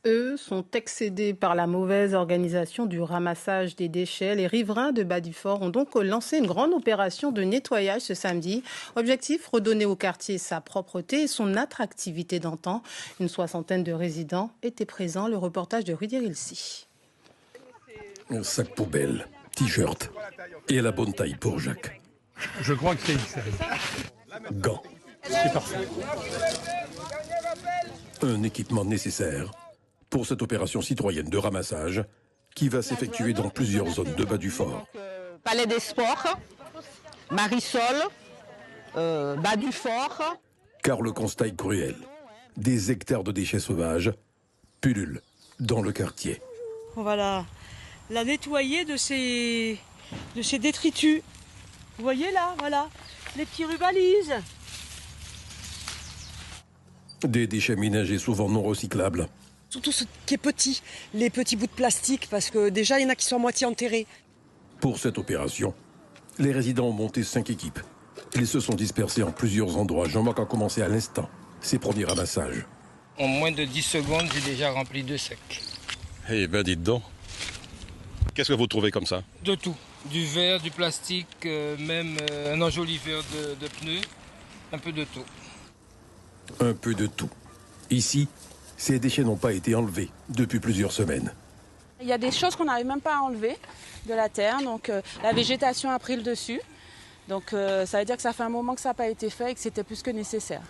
eux, sont excédés par la mauvaise organisation du ramassage des déchets. Les riverains de Bas-du-Fort ont donc lancé une grande opération de nettoyage ce samedi. Objectif, redonner au quartier sa propreté et son attractivité d'antan. Une soixantaine de résidents étaient présents. Le reportage de Rudy Rilsi. Un sac poubelle, t-shirt et à la bonne taille pour Jacques. Je crois que c'est XL. Gants. C'est parfait. Un équipement nécessaire pour cette opération citoyenne de ramassage qui va s'effectuer dans plusieurs zones de Bas-du-Fort. Palais des Sports, Marisol, Bas-du-Fort. Car le constat est cruel. Des hectares de déchets sauvages pullulent dans le quartier. On va la nettoyer de ces détritus. Vous voyez là, voilà, les petits rubalises. Des déchets ménagers souvent non recyclables. Surtout ce qui est petit, les petits bouts de plastique, parce que déjà, il y en a qui sont à moitié enterrés. Pour cette opération, les résidents ont monté 5 équipes. Ils se sont dispersés en plusieurs endroits. Jean-Marc a commencé à l'instant ses premiers ramassages. En moins de 10 secondes, j'ai déjà rempli 2 sacs. Eh ben, dites donc. Qu'est-ce que vous trouvez comme ça? De tout. Du verre, du plastique, même un enjoliveur de pneus, un peu de tout. Un peu de tout. Ici, ces déchets n'ont pas été enlevés depuis plusieurs semaines. Il y a des choses qu'on n'arrive même pas à enlever de la terre, donc la végétation a pris le dessus. Donc ça veut dire que ça fait un moment que ça n'a pas été fait et que c'était plus que nécessaire.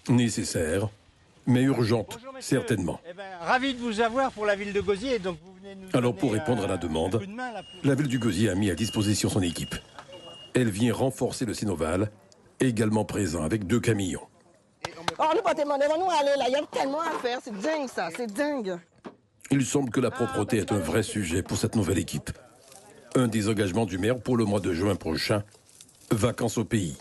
Nécessaire, mais urgente, certainement. Eh ben, ravi de vous avoir pour la ville de Gosier. Donc vous venez nous Alors pour répondre à la demande, la ville du Gosier a mis à disposition son équipe. Elle vient renforcer le Sinoval, également présent avec 2 camions. Oh, nous pas demander, nous aller là, il y a tellement à faire, c'est dingue ça, c'est dingue. Il semble que la propreté est un vrai sujet pour cette nouvelle équipe. Un des engagements du maire pour le mois de juin prochain, vacances au pays.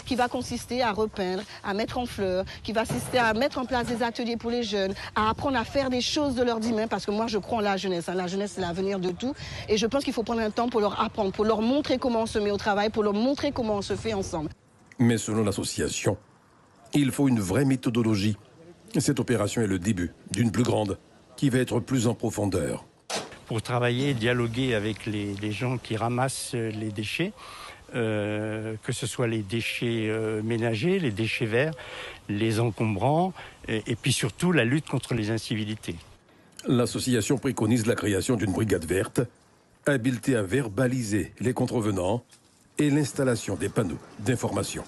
Qui va consister à repeindre, à mettre en fleurs, qui va consister à mettre en place des ateliers pour les jeunes, à apprendre à faire des choses de leurs 10 mains, parce que moi je crois en la jeunesse. La jeunesse c'est l'avenir de tout. Et je pense qu'il faut prendre un temps pour leur apprendre, pour leur montrer comment on se met au travail, pour leur montrer comment on se fait ensemble. Mais selon l'association, il faut une vraie méthodologie. Cette opération est le début d'une plus grande, qui va être plus en profondeur. Pour travailler, dialoguer avec les gens qui ramassent les déchets, que ce soit les déchets ménagers, les déchets verts, les encombrants, et puis surtout la lutte contre les incivilités. L'association préconise la création d'une brigade verte, habilitée à verbaliser les contrevenants et l'installation des panneaux d'information.